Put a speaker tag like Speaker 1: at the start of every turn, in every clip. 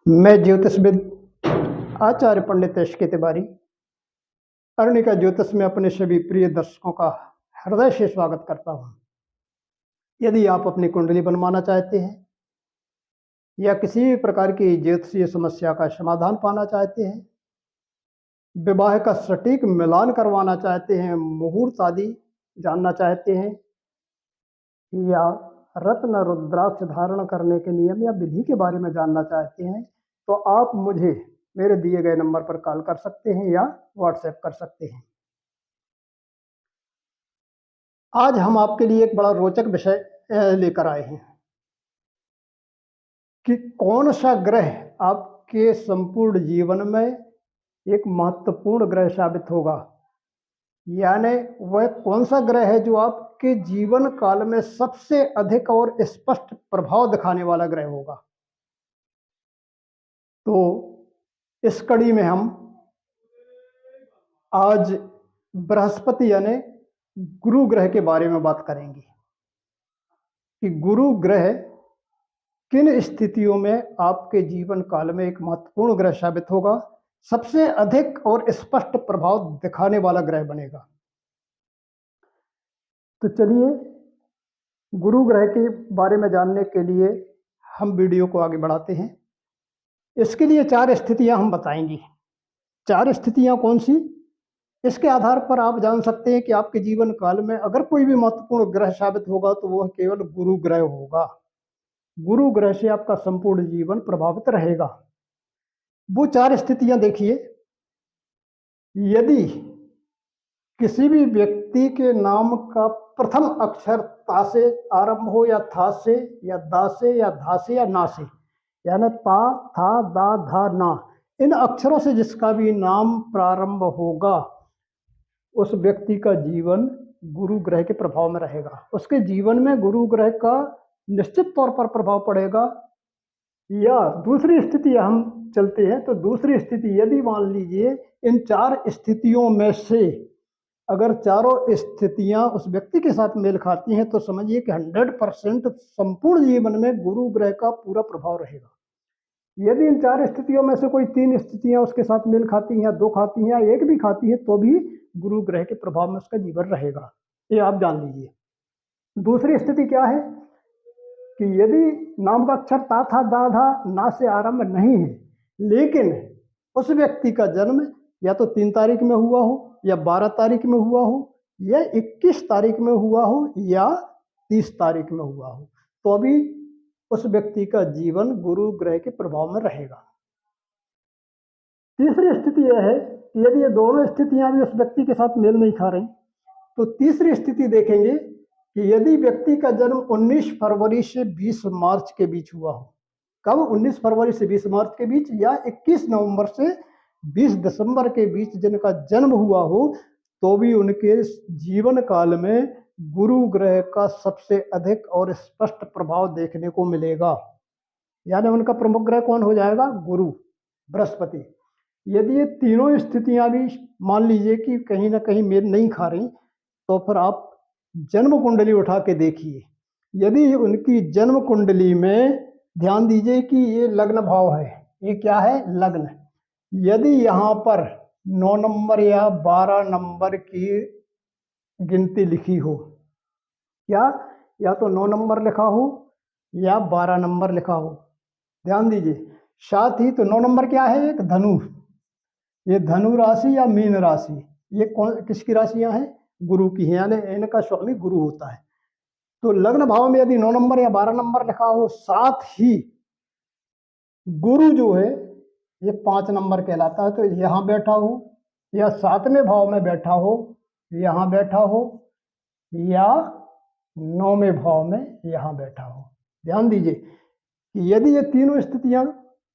Speaker 1: मैं ज्योतिषविद आचार्य पंडित एस.के. तिवारी अरुणिका ज्योतिष में अपने सभी प्रिय दर्शकों का हृदय से स्वागत करता हूं। यदि आप अपनी कुंडली बनवाना चाहते हैं या किसी भी प्रकार की ज्योतिषीय समस्या का समाधान पाना चाहते हैं, विवाह का सटीक मिलान करवाना चाहते हैं, मुहूर्त आदि जानना चाहते हैं या रत्न रुद्राक्ष धारण करने के नियम या विधि के बारे में जानना चाहते हैं, तो आप मुझे मेरे दिए गए नंबर पर कॉल कर सकते हैं या व्हाट्सएप कर सकते हैं। आज हम आपके लिए एक बड़ा रोचक विषय लेकर आए हैं कि कौन सा ग्रह आपके संपूर्ण जीवन में एक महत्वपूर्ण ग्रह साबित होगा, यानी वह कौन सा ग्रह है जो आपके जीवन काल में सबसे अधिक और स्पष्ट प्रभाव दिखाने वाला ग्रह होगा। तो इस कड़ी में हम आज बृहस्पति यानी गुरु ग्रह के बारे में बात करेंगे कि गुरु ग्रह किन स्थितियों में आपके जीवन काल में एक महत्वपूर्ण ग्रह साबित होगा, सबसे अधिक और स्पष्ट प्रभाव दिखाने वाला ग्रह बनेगा। तो चलिए गुरु ग्रह के बारे में जानने के लिए हम वीडियो को आगे बढ़ाते हैं। इसके लिए 4 स्थितियां हम बताएंगे। 4 स्थितियां कौन सी? इसके आधार पर आप जान सकते हैं कि आपके जीवन काल में अगर कोई भी महत्वपूर्ण ग्रह साबित होगा तो वह केवल गुरु ग्रह होगा। गुरु ग्रह से आपका संपूर्ण जीवन प्रभावित रहेगा। वो 4 स्थितियां देखिए। यदि किसी भी व्यक्ति के नाम का प्रथम अक्षर ता से आरंभ हो या था से या दा से या धा से या ना से, यानी ता, था, दा, धा, ना, इन अक्षरों से जिसका भी नाम प्रारंभ होगा उस व्यक्ति का जीवन गुरु ग्रह के प्रभाव में रहेगा। उसके जीवन में गुरु ग्रह का निश्चित तौर पर प्रभाव पड़ेगा। या दूसरी स्थिति हम चलते हैं, तो दूसरी स्थिति यदि मान लीजिए इन 4 स्थितियों में से अगर चारों स्थितियां उस व्यक्ति के साथ मेल खाती हैं तो समझिए कि 100% संपूर्ण जीवन में गुरु ग्रह का पूरा प्रभाव रहेगा। यदि इन 4 स्थितियों में से कोई 3 स्थितियां उसके साथ मेल खाती हैं या 2 खाती हैं या 1 भी खाती है तो भी गुरु ग्रह के प्रभाव में उसका जीवन रहेगा। ये आप जान लीजिए। दूसरी स्थिति क्या है कि यदि नाम का अक्षर ता, था, दा, धा, ना से आरंभ नहीं है, लेकिन उस व्यक्ति का जन्म या तो 3 तारीख में हुआ हो या 12 तारीख में हुआ हो या 21 तारीख में हुआ हो या 30 तारीख में हुआ हो, तो अभी उस व्यक्ति का जीवन गुरु ग्रह के प्रभाव में रहेगा। तीसरी स्थिति यह है कि यदि ये दोनों स्थितियां भी उस व्यक्ति के साथ मेल नहीं खा रही, तो तीसरी स्थिति देखेंगे कि यदि व्यक्ति का जन्म 19 फरवरी से 20 मार्च के बीच हुआ हो। कब? 19 फरवरी से 20 मार्च के बीच या 21 नवंबर से 20 दिसंबर के बीच जिनका जन्म हुआ हो, तो भी उनके जीवन काल में गुरु ग्रह का सबसे अधिक और स्पष्ट प्रभाव देखने को मिलेगा। यानी उनका प्रमुख ग्रह कौन हो जाएगा? गुरु, बृहस्पति। यदि ये तीनों स्थितियां भी मान लीजिए कि कहीं ना कहीं मेल नहीं खा रही, तो फिर आप जन्म कुंडली उठा के देखिए। यदि उनकी जन्म कुंडली में ध्यान दीजिए कि ये लग्न भाव है, ये क्या है? लग्न। यदि यहाँ पर 9 नंबर या 12 नंबर की गिनती लिखी हो, या तो 9 नंबर लिखा हो या 12 नंबर लिखा हो, ध्यान दीजिए। साथ ही तो 9 नंबर क्या है? एक धनु। ये धनु राशि या मीन राशि, ये कौन किसकी राशियां हैं? गुरु की है, यानी इनका स्वामी गुरु होता है। तो लग्न भाव में यदि 9 नंबर या 12 नंबर लिखा हो, साथ ही गुरु जो है ये 5 नंबर कहलाता है, तो यहाँ बैठा हो या 7वें भाव में बैठा हो, यहाँ बैठा हो या 9वें भाव में यहाँ बैठा हो। ध्यान दीजिए कि यदि ये तीनों स्थितियां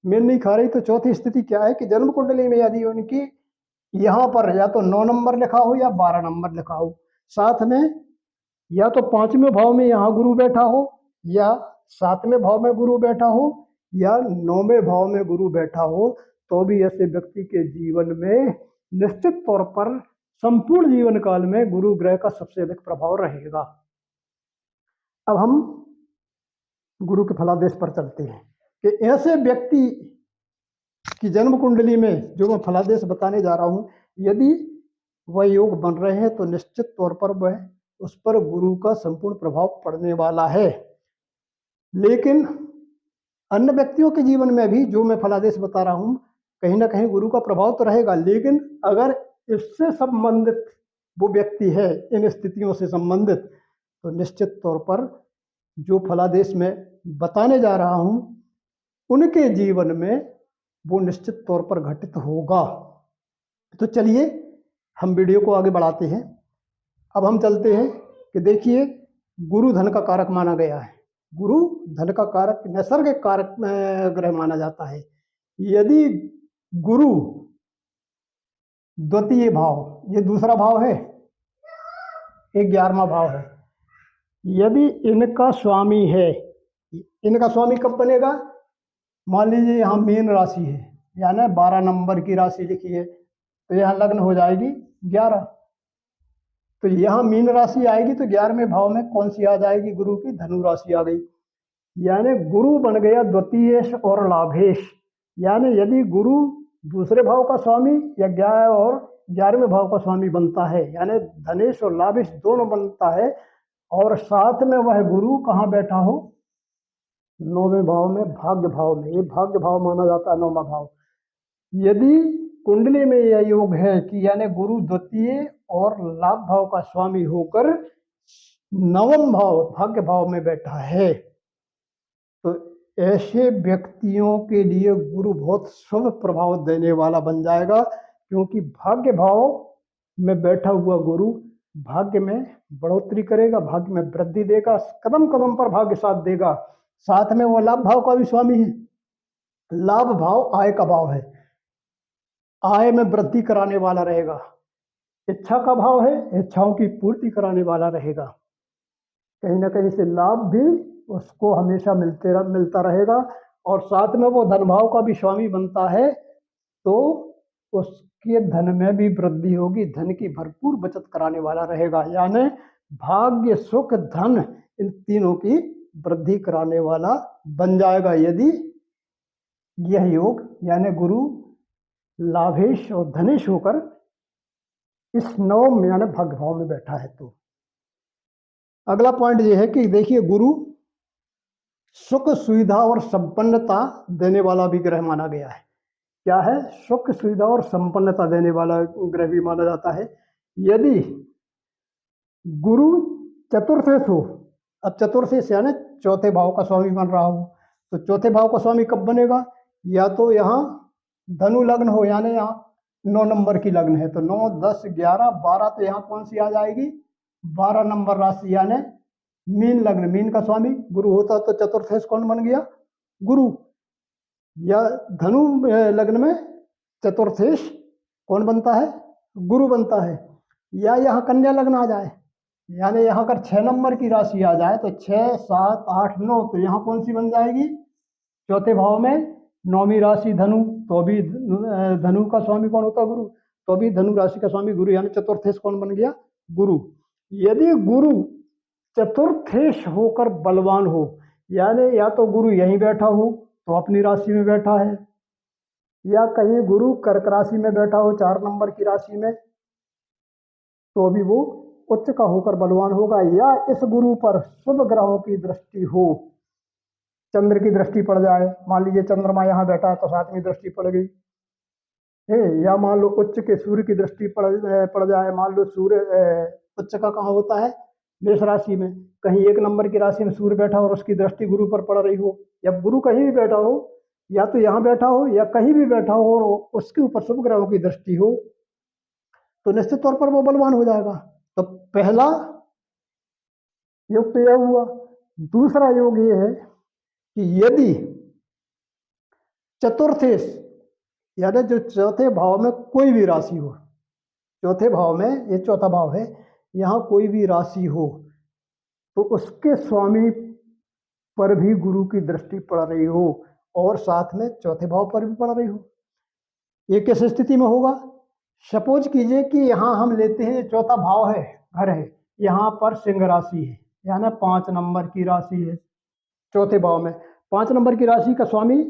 Speaker 1: मेल नहीं खा रही, तो चौथी स्थिति क्या है कि जन्म कुंडली में यदि उनकी यहाँ पर या तो 9 नंबर लिखा हो या 12 नंबर लिखा हो, साथ में या तो 5वें भाव में यहाँ गुरु बैठा हो या 7वें भाव में गुरु बैठा हो या 9वें भाव में गुरु बैठा हो, तो भी ऐसे व्यक्ति के जीवन में निश्चित तौर पर संपूर्ण जीवन काल में गुरु ग्रह का सबसे अधिक प्रभाव रहेगा। अब हम गुरु के फलादेश पर चलते हैं कि ऐसे व्यक्ति उसकी जन्म कुंडली में जो मैं फलादेश बताने जा रहा हूँ, यदि वह योग बन रहे हैं तो निश्चित तौर पर वह उस पर गुरु का संपूर्ण प्रभाव पड़ने वाला है। लेकिन अन्य व्यक्तियों के जीवन में भी जो मैं फलादेश बता रहा हूँ, कहीं ना कहीं गुरु का प्रभाव तो रहेगा, लेकिन अगर इससे संबंधित वो व्यक्ति है, इन स्थितियों से संबंधित, तो निश्चित तौर पर जो फलादेश में बताने जा रहा हूँ उनके जीवन में वो निश्चित तौर पर घटित होगा। तो चलिए हम वीडियो को आगे बढ़ाते हैं। अब हम चलते हैं कि देखिए, गुरु धन का कारक माना गया है। गुरु धन का कारक, नैसर्गिक कारक ग्रह माना जाता है। यदि गुरु द्वितीय भाव, ये दूसरा भाव है, 11वां भाव है, यदि इनका स्वामी है, इनका स्वामी कब बनेगा? मान लीजिए यहाँ मीन राशि है, यानी 12 नंबर की राशि लिखी है, तो यहाँ लग्न हो जाएगी 11। तो यहाँ मीन राशि आएगी तो 11वें भाव में कौन सी आ जाएगी? गुरु की धनु राशि आ गई। यानी गुरु बन गया द्वितीयेश और लाभेश। यानी यदि गुरु दूसरे भाव का स्वामी या 11वें भाव का स्वामी बनता है, यानी धनेश और लाभेश दोनों बनता है, और साथ में वह गुरु कहाँ बैठा हो? 9वें भाव में, भाग्य भाव में। ये भाग्य भाव माना जाता है 9वां भाव। यदि कुंडली में यह योग है कि यानी गुरु द्वितीय और लाभ भाव का स्वामी होकर 9वां भाव, भाग्य भाव में बैठा है, तो ऐसे व्यक्तियों के लिए गुरु बहुत शुभ प्रभाव देने वाला बन जाएगा, क्योंकि भाग्य भाव में बैठा हुआ गुरु भाग्य में बढ़ोतरी करेगा, भाग्य में वृद्धि देगा, कदम कदम पर भाग्य साथ देगा। साथ में वो लाभ भाव का भी स्वामी है। लाभ भाव आय का भाव है, आय में वृद्धि कराने वाला रहेगा। इच्छा का भाव है, इच्छाओं की पूर्ति कराने वाला रहेगा। कहीं ना कहीं से लाभ भी उसको हमेशा मिलता रहेगा, और साथ में वो धन भाव का भी स्वामी बनता है, तो उसके धन में भी वृद्धि होगी, धन की भरपूर बचत कराने वाला रहेगा। यानी भाग्य, सुख, धन, इन तीनों की वृद्धि कराने वाला बन जाएगा, यदि यह योग यानी गुरु लाभेश और धनेश होकर इस 9 यानी भाग्य भाव में बैठा है। तो अगला पॉइंट यह है कि देखिए, गुरु सुख, सुविधा और संपन्नता देने वाला भी ग्रह माना गया है। क्या है? सुख, सुविधा और संपन्नता देने वाला ग्रह भी माना जाता है। यदि गुरु चतुर्थेश हो, अब चतुर्थेश यानी चौथे भाव का स्वामी बन रहा हो, तो चौथे भाव का स्वामी कब बनेगा? या तो यहाँ धनु लग्न हो, यानी यहाँ 9 नंबर की लग्न है, तो 9, 10, 11, 12, तो यहाँ कौन सी आ जाएगी? 12 नंबर राशि, यानी मीन लग्न। मीन का स्वामी गुरु होता तो चतुर्थेश कौन बन गया? गुरु। या धनु लग्न में चतुर्थेश कौन बनता है? गुरु बनता है। या यहाँ कन्या लग्न आ जाए, यानी यहाँ अगर 6 नंबर की राशि आ जाए, तो 6, 7, 8, 9, तो यहाँ कौन सी बन जाएगी? चौथे भाव में 9वीं राशि धनु, तो भी धनु का स्वामी कौन होता? गुरु। तो भी धनु राशि का स्वामी गुरु, यानी चतुर्थेश कौन बन गया? गुरु। यदि गुरु चतुर्थेश होकर बलवान हो, यानी या तो गुरु यहीं बैठा हो तो अपनी राशि में बैठा है, या कहीं गुरु कर्क राशि में बैठा हो 4 नंबर की राशि में, तो भी वो उच्च का होकर बलवान होगा। या इस गुरु पर शुभ ग्रहों की दृष्टि हो, चंद्र की दृष्टि पड़ जाए, मान लीजिए चंद्रमा यहाँ बैठा है तो 7वीं दृष्टि पड़ गई है, या मान लो उच्च के सूर्य की दृष्टि पड़ जाए, मान लो सूर्य उच्च का कहाँ होता है? मेष राशि में। कहीं 1 नंबर की राशि में सूर्य बैठा और उसकी दृष्टि गुरु पर पड़ रही हो, या गुरु कहीं भी बैठा हो, या तो यहाँ बैठा हो या कहीं भी बैठा हो, और उसके ऊपर शुभ ग्रहों की दृष्टि हो, तो निश्चित तौर पर वो बलवान हो जाएगा। तो पहला योग तो यह हुआ। दूसरा योग ये है कि यदि चतुर्थेश यानी जो चौथे भाव में कोई भी राशि हो, चौथे भाव में, ये चौथा भाव है, यहाँ कोई भी राशि हो, तो उसके स्वामी पर भी गुरु की दृष्टि पड़ रही हो, और साथ में चौथे भाव पर भी पड़ रही हो। ये किस स्थिति में होगा? सपोज कीजिए कि यहाँ हम लेते हैं, चौथा भाव है, घर है, यहाँ पर सिंह राशि है, यानी 5 नंबर की राशि है चौथे भाव में। 5 नंबर की राशि का स्वामी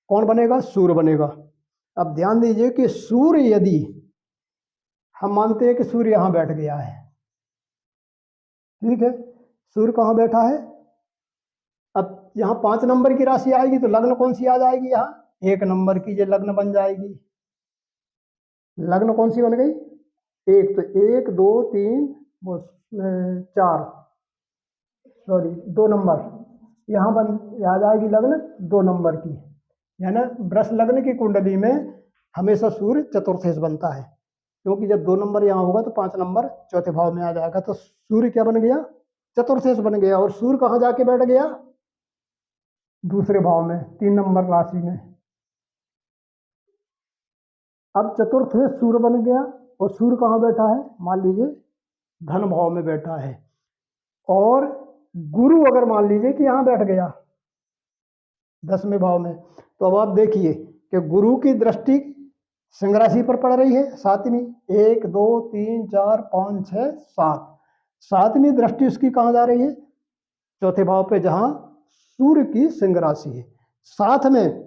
Speaker 1: कौन बनेगा? सूर्य बनेगा। अब ध्यान दीजिए कि सूर्य, यदि हम मानते हैं कि सूर्य यहां बैठ गया है, ठीक है, सूर्य कहां बैठा है, अब यहाँ 5 नंबर की राशि आएगी तो लग्न कौन सी आ जाएगी, यहाँ 1 नंबर की ये लग्न बन जाएगी। लग्न कौन सी बन गई, एक, तो 1 2 3 वो 4, सॉरी 2 नंबर, यहाँ आ जाएगी लग्न 2 नंबर की। यानी वृष लग्न की कुंडली में हमेशा सूर्य चतुर्थेश बनता है, क्योंकि जब 2 नंबर यहाँ होगा तो 5 नंबर चौथे भाव में आ जाएगा, तो सूर्य क्या बन गया, चतुर्थेश बन गया। और सूर्य कहाँ जाके बैठ गया, दूसरे भाव में, 3 नंबर राशि में। अब चतुर्थेश सूर्य बन गया, और सूर्य कहाँ बैठा है, मान लीजिए धन भाव में बैठा है। और गुरु अगर मान लीजिए कि यहाँ बैठ गया 10वें भाव में, तो अब आप देखिए कि गुरु की दृष्टि सिंह राशि पर पड़ रही है, 7वीं, 1 2 3 4 5 6 7, 7वीं दृष्टि उसकी कहाँ जा रही है, चौथे भाव पे, जहां सूर्य की सिंह राशि है। साथ में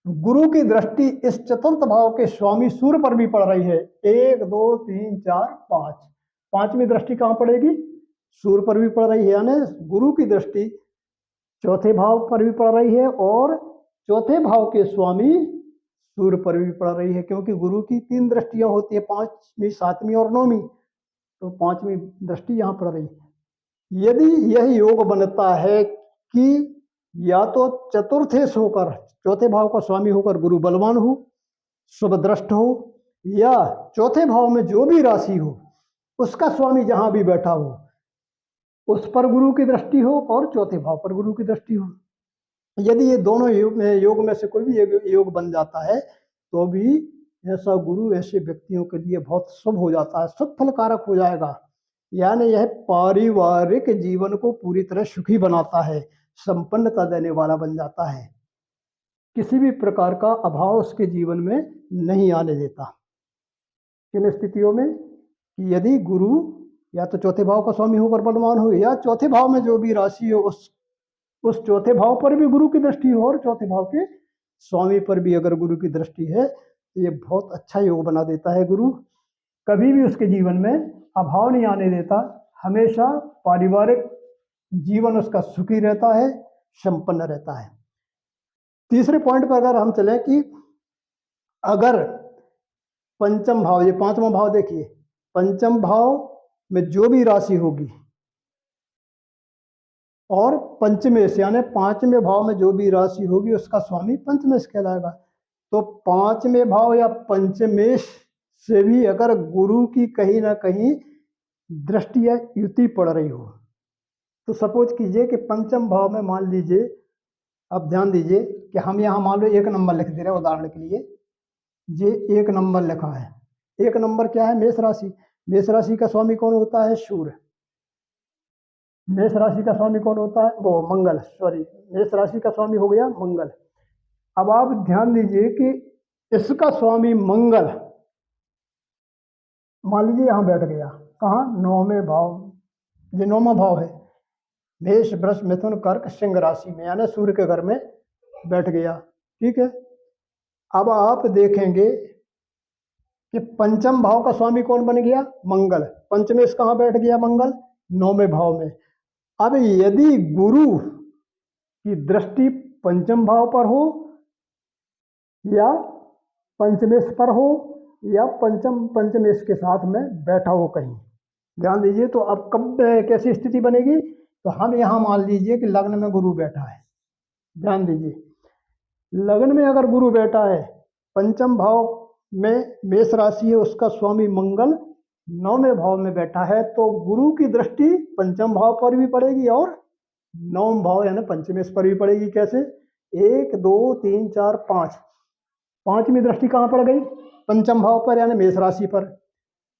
Speaker 1: गुरु की दृष्टि इस चतुर्थ भाव के स्वामी सूर्य पर भी पड़ रही है, 1 2 3 4 5, 5वीं दृष्टि कहाँ पड़ेगी, सूर्य पर भी पड़ रही है। यानी गुरु की दृष्टि चौथे भाव पर भी पड़ रही है, और चौथे भाव के स्वामी सूर्य पर भी पड़ रही है, क्योंकि गुरु की 3 दृष्टियां होती है, 5वीं 7वीं और 9वीं, तो 5वीं दृष्टि यहाँ पड़ रही है। यदि यह योग बनता है कि या तो चतुर्थेश होकर, चौथे भाव का स्वामी होकर गुरु बलवान हो, शुभ दृष्ट हो, या चौथे भाव में जो भी राशि हो उसका स्वामी जहां भी बैठा हो उस पर गुरु की दृष्टि हो, और चौथे भाव पर गुरु की दृष्टि हो। यदि ये दोनों योग में से कोई भी योग बन जाता है, तो भी ऐसा गुरु ऐसे व्यक्तियों के लिए बहुत शुभ हो जाता है, शुभ फलकारक हो जाएगा। यानी यह पारिवारिक जीवन को पूरी तरह सुखी बनाता है, संपन्नता देने वाला बन जाता है, किसी भी प्रकार का अभाव उसके जीवन में नहीं आने देता। किन स्थितियों में, कि यदि गुरु या तो चौथे भाव का स्वामी होकर बलवान हो, या चौथे भाव में जो भी राशि हो उस चौथे भाव पर भी गुरु की दृष्टि हो, और चौथे भाव के स्वामी पर भी अगर गुरु की दृष्टि है, तो ये बहुत अच्छा योग बना देता है गुरु। कभी भी उसके जीवन में अभाव नहीं आने देता, हमेशा पारिवारिक जीवन उसका सुखी रहता है, संपन्न रहता है। तीसरे पॉइंट पर अगर हम चलें कि अगर पंचम भाव, ये 5वां भाव देखिए, पंचम भाव में जो भी राशि होगी और पंचमेश यानी 5वें भाव में जो भी राशि होगी उसका स्वामी पंचमेश कहलाएगा। तो 5वें भाव या पंचमेश से भी अगर गुरु की कहीं ना कहीं दृष्टि या युति पड़ रही हो, तो सपोज कीजिए कि पंचम भाव में मान लीजिए, अब ध्यान दीजिए कि हम यहाँ मान लो 1 नंबर लिख दे रहे हैं उदाहरण के लिए, ये 1 नंबर लिखा है। 1 नंबर क्या है, मेष राशि। मेष राशि का स्वामी कौन होता है, सूर्य। मेष राशि का स्वामी कौन होता है, वो मंगल, सॉरी, मेष राशि का स्वामी हो गया मंगल। अब आप ध्यान दीजिए कि इसका स्वामी मंगल मान लीजिए यहां बैठ गया, कहाँ, 9वें भाव, ये 9वां भाव है, मेष वृष मिथुन कर्क सिंह राशि में, यानी सूर्य के घर में बैठ गया, ठीक है। अब आप देखेंगे कि पंचम भाव का स्वामी कौन बन गया, मंगल। पंचमेश कहाँ बैठ गया मंगल, 9वें भाव में। अब यदि गुरु की दृष्टि पंचम भाव पर हो, या पंचमेश पर हो, या पंचमेश के साथ में बैठा हो कहीं, ध्यान दीजिए। तो अब कब कैसी स्थिति बनेगी, तो हम यहाँ मान लीजिए कि लग्न में गुरु बैठा है, ध्यान दीजिए, लग्न में अगर गुरु बैठा है, पंचम भाव में मेष राशि है, उसका स्वामी मंगल 9वें भाव में बैठा है, तो गुरु की दृष्टि पंचम भाव पर भी पड़ेगी और 9वां भाव यानी पंचमेश पर भी पड़ेगी। कैसे, 1 2 3 4 5, 5वीं दृष्टि कहाँ पड़ गई, पंचम भाव पर यानी मेष राशि पर,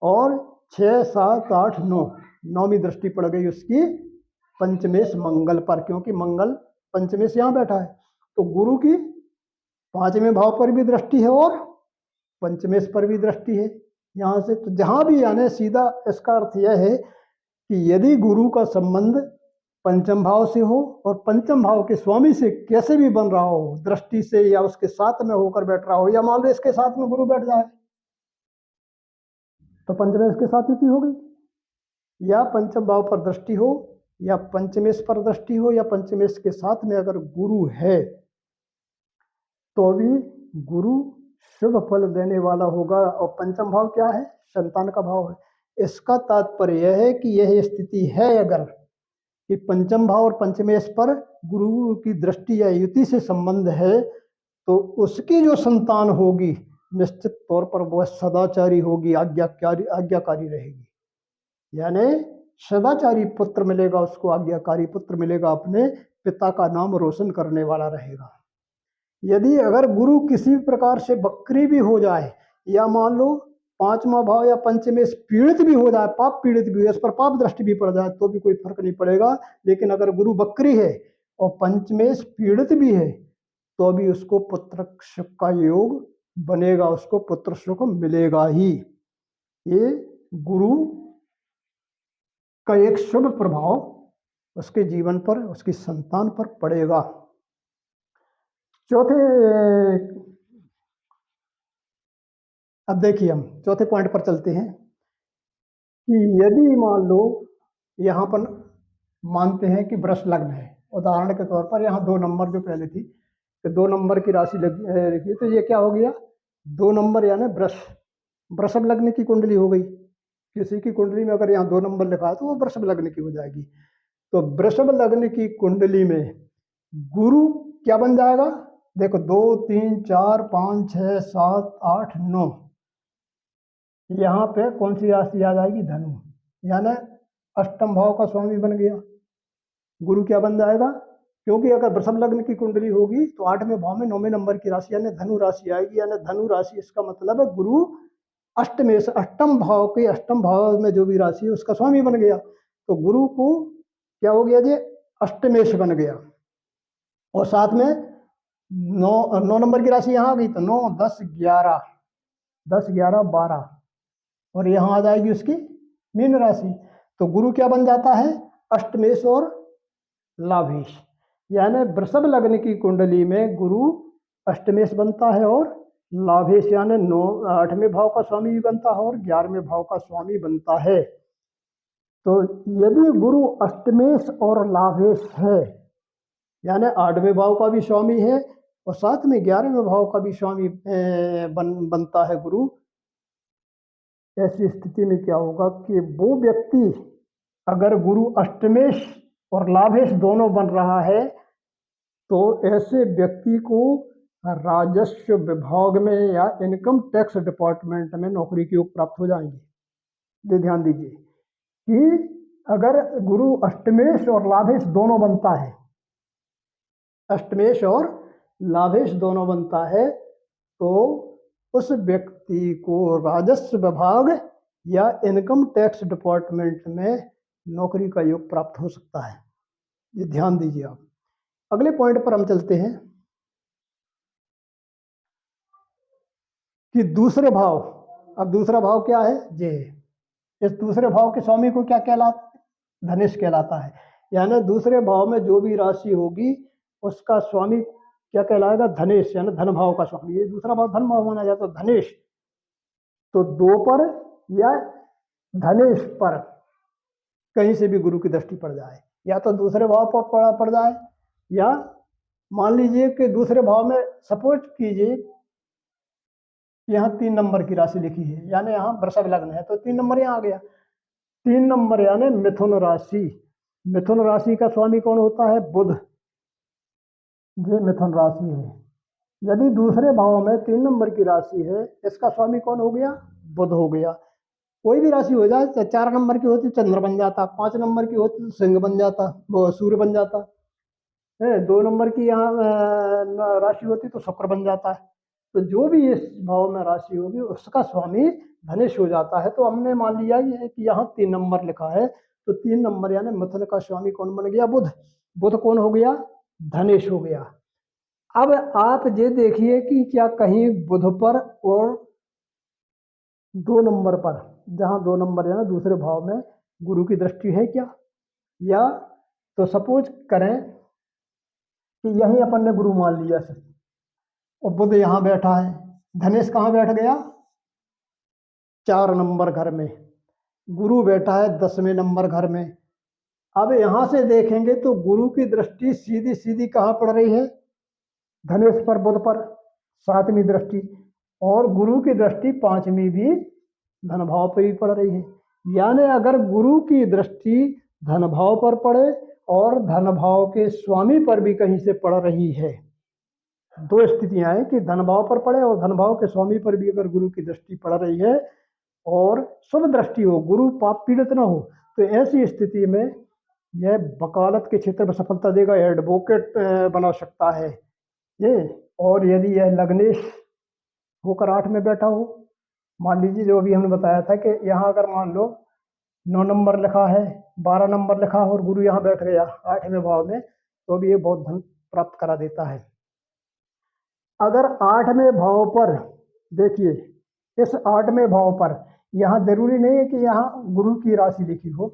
Speaker 1: और 6 7 8 9, 9वीं दृष्टि पड़ गई उसकी पंचमेश मंगल पर, क्योंकि मंगल पंचमेश यहाँ बैठा है। तो गुरु की 5वें भाव पर भी दृष्टि है और पंचमेश पर भी दृष्टि है यहाँ से। तो जहाँ भी, यानी सीधा इसका अर्थ यह है कि यदि गुरु का संबंध पंचम भाव से हो और पंचम भाव के स्वामी से कैसे भी बन रहा हो, दृष्टि से या उसके साथ में होकर बैठ रहा हो, या मान लो इसके साथ में गुरु बैठ जाए तो पंचमेश के साथ युति हो गई। या पंचम भाव पर दृष्टि हो या पंचमेश पर दृष्टि हो या पंचमेश के साथ में अगर गुरु है तो भी गुरु शुभ फल देने वाला होगा। और पंचम भाव क्या है? संतान का भाव है। इसका तात्पर्य यह है कि यह स्थिति है अगर कि पंचम भाव और पंचमेश पर गुरु की दृष्टि या युति से संबंध है तो उसकी जो संतान होगी निश्चित तौर पर वह सदाचारी होगी, आज्ञाकारी रहेगी। यानी सदाचारी पुत्र मिलेगा उसको, आज्ञाकारी पुत्र मिलेगा, अपने पिता का नाम रोशन करने वाला रहेगा। यदि अगर गुरु किसी प्रकार से बकरी भी हो जाए या मान लो पांचवा भाव या पंचमेश पीड़ित भी हो जाए, पाप पीड़ित भी हो, इस पर पाप दृष्टि भी पड़ जाए तो भी कोई फर्क नहीं पड़ेगा। लेकिन अगर गुरु बकरी है और पंचमेश पीड़ित भी है तो भी उसको पुत्र सुख का योग बनेगा, उसको पुत्र सुख मिलेगा ही। ये गुरु का एक शुभ प्रभाव उसके जीवन पर, उसकी संतान पर पड़ेगा। चौथे, अब देखिए हम चौथे पॉइंट पर चलते हैं कि यदि मान लो यहाँ पर मानते हैं कि वृष लग्न है, उदाहरण के तौर पर यहाँ 2 नंबर जो पहले थी तो 2 नंबर की राशि लिखी, तो ये क्या हो गया 2 नंबर यानी वृषभ लग्न की कुंडली हो गई। किसी की कुंडली में अगर यहाँ 2 नंबर लिखा है तो वो वृषभ लग्न की हो जाएगी। तो वृषभ लग्न की कुंडली में गुरु क्या बन जाएगा? देखो 2 3 4 5 6 7 8 9, यहाँ पे कौन सी राशि आ जाएगी? धनु, यानी अष्टम भाव का स्वामी बन गया। गुरु क्या बन जाएगा? क्योंकि अगर वृषभ लग्न की कुंडली होगी तो 8वें भाव में 9वें नंबर की राशि यानी धनु राशि आएगी। यानी धनु राशि, इसका मतलब है गुरु अष्टम भाव के, अष्टम भाव में जो भी राशि है उसका स्वामी बन गया। तो गुरु को क्या हो गया जी? अष्टमेश बन गया। और साथ में 9 नंबर की राशि यहाँ आ गई तो 9 10 11 10 11 12 और यहाँ आ जाएगी उसकी मीन राशि। तो गुरु क्या बन जाता है? अष्टमेश और लाभेश। यानी वृषभ लग्न की कुंडली में गुरु अष्टमेश बनता है और लाभेश यानी 8वें भाव का स्वामी भी बनता है और 11वें भाव का स्वामी बनता है। तो यदि गुरु अष्टमेश और लाभेश है यानी 8वें भाव का भी स्वामी है और साथ में 11वें भाव का भी स्वामी बनता है गुरु, ऐसी स्थिति में क्या होगा कि वो व्यक्ति अगर गुरु अष्टमेश और लाभेश दोनों बन रहा है तो ऐसे व्यक्ति को राजस्व विभाग में या इनकम टैक्स डिपार्टमेंट में नौकरी के योग प्राप्त हो जाएंगे। ये ध्यान दीजिए कि अगर गुरु अष्टमेश और लाभेश दोनों बनता है, अष्टमेश और लाभेश दोनों बनता है तो उस व्यक्ति को राजस्व विभाग या इनकम टैक्स डिपार्टमेंट में नौकरी का योग प्राप्त हो सकता है। ये ध्यान दीजिए आप। अगले पॉइंट पर हम चलते हैं कि दूसरे भाव। अब दूसरा भाव क्या है? जे। इस दूसरे भाव के स्वामी को क्या कहलाता है? धनेश कहलाता है। यानी दूसरे भाव में जो भी राशि होगी उसका स्वामी क्या कहलाएगा? धनेश, यानी धन भाव का स्वामी। ये दूसरा भाव धन भाव माना जाता है, धनेश। तो 2 पर या धनेश पर कहीं से भी गुरु की दृष्टि पड़ जाए, या तो दूसरे भाव पर पड़ जाए या मान लीजिए कि दूसरे भाव में, सपोज कीजिए यहाँ 3 नंबर की राशि लिखी है यानी यहाँ वृषभ लग्न है तो 3 नंबर यहाँ आ गया। 3 नंबर यानी मिथुन राशि। मिथुन राशि का स्वामी कौन होता है? बुध। ये मिथुन राशि है। यदि दूसरे भाव में 3 नंबर की राशि है, इसका स्वामी कौन हो गया? बुध हो गया। कोई भी राशि हो जाए, 4 नंबर की होती चंद्र बन जाता, 5 नंबर की होती तो सिंह बन जाता, वो सूर्य बन जाता है, 2 नंबर की यहाँ राशि होती तो शुक्र बन जाता है। तो जो भी इस भाव में राशि होगी उसका स्वामी धनेश हो जाता है। तो हमने मान लिया ये कि यहाँ 3 नंबर लिखा है तो 3 नंबर यानी मिथुन का स्वामी कौन बन गया? बुध। बुध कौन हो गया? धनेश हो गया। अब आप ये देखिए कि क्या कहीं बुध पर और 2 नंबर पर, जहाँ 2 नंबर है ना दूसरे भाव में, गुरु की दृष्टि है क्या? या तो सपोज करें कि यहीं अपन ने गुरु मान लिया सर, और बुध यहाँ बैठा है, धनेश कहाँ बैठ गया? 4 नंबर घर में, गुरु बैठा है 10वें नंबर घर में। अब यहां से देखेंगे तो गुरु की दृष्टि सीधी सीधी कहाँ पड़ रही है? धनेश पर, बुध पर, 7वीं दृष्टि, और गुरु की दृष्टि 5वीं भी धन भाव पर ही पड़ रही है। यानी अगर गुरु की दृष्टि धन भाव पर पड़े और धन भाव के स्वामी पर भी कहीं से पड़ रही है, 2 स्थितियां हैं कि धन भाव पर पड़े और धन भाव के स्वामी पर भी अगर गुरु की दृष्टि पड़ रही है और शुभ दृष्टि हो, गुरु पाप पीड़ित न हो, तो ऐसी स्थिति में यह वकालत के क्षेत्र में सफलता देगा, एडवोकेट बना सकता है ये। और यदि यह लग्नेश होकर 8 में बैठा हो, मान लीजिए जो अभी हमने बताया था कि यहाँ अगर मान लो 9 नंबर लिखा है, 12 नंबर लिखा है और गुरु यहाँ बैठ गया 8वें भाव में, तो भी ये बहुत धन प्राप्त करा देता है। अगर 8वें भाव पर देखिए, इस 8वें भाव पर यहाँ जरूरी नहीं है कि यहाँ गुरु की राशि लिखी हो,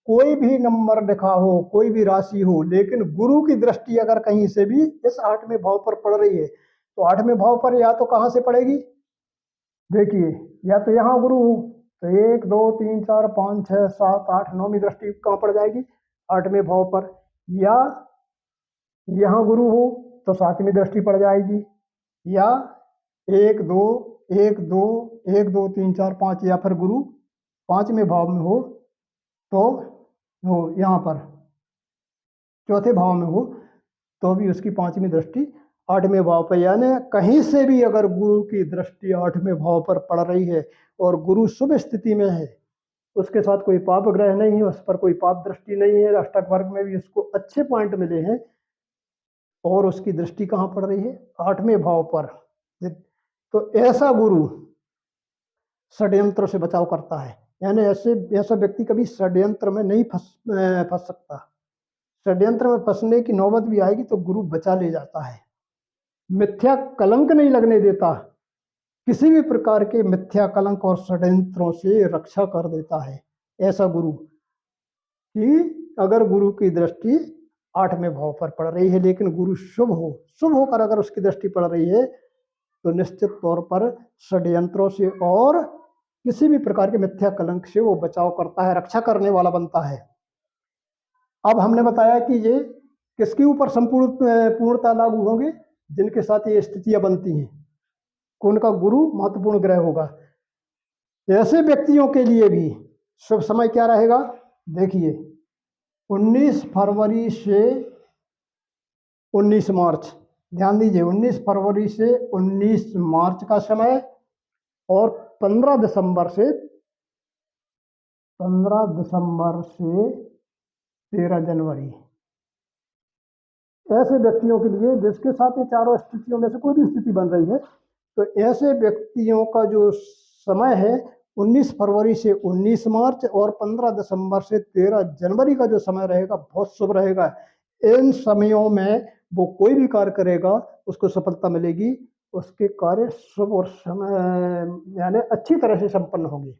Speaker 1: कोई भी नंबर लिखा हो, कोई भी राशि हो, लेकिन गुरु की दृष्टि अगर कहीं से भी इस 8वें भाव पर पड़ रही है, तो 8वें भाव पर या तो कहाँ से पड़ेगी? देखिए, या तो यहाँ गुरु हो तो 1 2 3 4 5 6 7 8 9वीं दृष्टि कहाँ पड़ जाएगी? 8वें भाव पर। या यहाँ गुरु हो तो 7वीं दृष्टि पड़ जाएगी, या 1 2 1 2 1 2 3 4 5, या फिर गुरु 5वें भाव में हो तो हो यहाँ पर 4थे भाव में हो तो भी उसकी 5वीं दृष्टि 8वें भाव पर। यानी कहीं से भी अगर गुरु की दृष्टि 8वें भाव पर पड़ रही है और गुरु शुभ स्थिति में है, उसके साथ कोई पाप ग्रह नहीं है, उस पर कोई पाप दृष्टि नहीं है, अष्टक वर्ग में भी उसको अच्छे पॉइंट मिले हैं, और उसकी दृष्टि कहाँ पड़ रही है? 8वें भाव पर। तो ऐसा गुरु षड्यंत्र से बचाव करता है। यानी ऐसा व्यक्ति कभी षड्यंत्र में नहीं फंस सकता। षड्यंत्र में फंसने की नौबत भी आएगी तो गुरु बचा ले जाता है, मिथ्या कलंक नहीं लगने देता, किसी भी प्रकार के मिथ्या कलंक और षड्यंत्रों से रक्षा कर देता है ऐसा गुरु। कि अगर गुरु की दृष्टि 8वें भाव पर पड़ रही है, लेकिन गुरु शुभ होकर अगर उसकी दृष्टि पड़ रही है, तो निश्चित तौर पर षड्यंत्रों से और किसी भी प्रकार के मिथ्या कलंक से वो बचाव करता है, रक्षा करने वाला बनता है। अब हमने बताया कि ये किसके ऊपर पूर्णता लागू होंगे? जिनके साथ ये स्थितियां बनती हैं, उनका गुरु महत्वपूर्ण ग्रह होगा। ऐसे व्यक्तियों के लिए भी शुभ समय क्या रहेगा? देखिए, 19 फरवरी से 19 मार्च, ध्यान दीजिए, 19 फरवरी से 19 मार्च का समय, और 15 दिसंबर से 13 जनवरी, ऐसे व्यक्तियों के लिए जिसके साथ ये चारों स्थितियों में से कोई भी स्थिति बन रही है, तो ऐसे व्यक्तियों का जो समय है 19 फरवरी से 19 मार्च और 15 दिसंबर से 13 जनवरी का जो समय रहेगा, बहुत शुभ रहेगा। इन समयों में वो कोई भी कार्य करेगा उसको सफलता मिलेगी, उसके कार्य शुभ और समय यानी अच्छी तरह से संपन्न होंगे।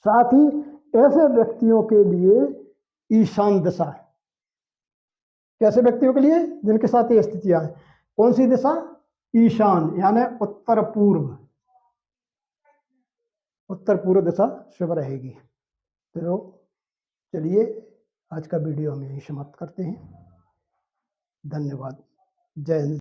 Speaker 1: साथ ही ऐसे व्यक्तियों के लिए ईशान दिशा, कैसे व्यक्तियों के लिए? जिनके साथ ये स्थितियां हैं। कौन सी दिशा? ईशान, यानी उत्तर पूर्व दिशा शुभ रहेगी। तो चलिए आज का वीडियो हम यहीं समाप्त करते हैं। धन्यवाद। जय हिंद।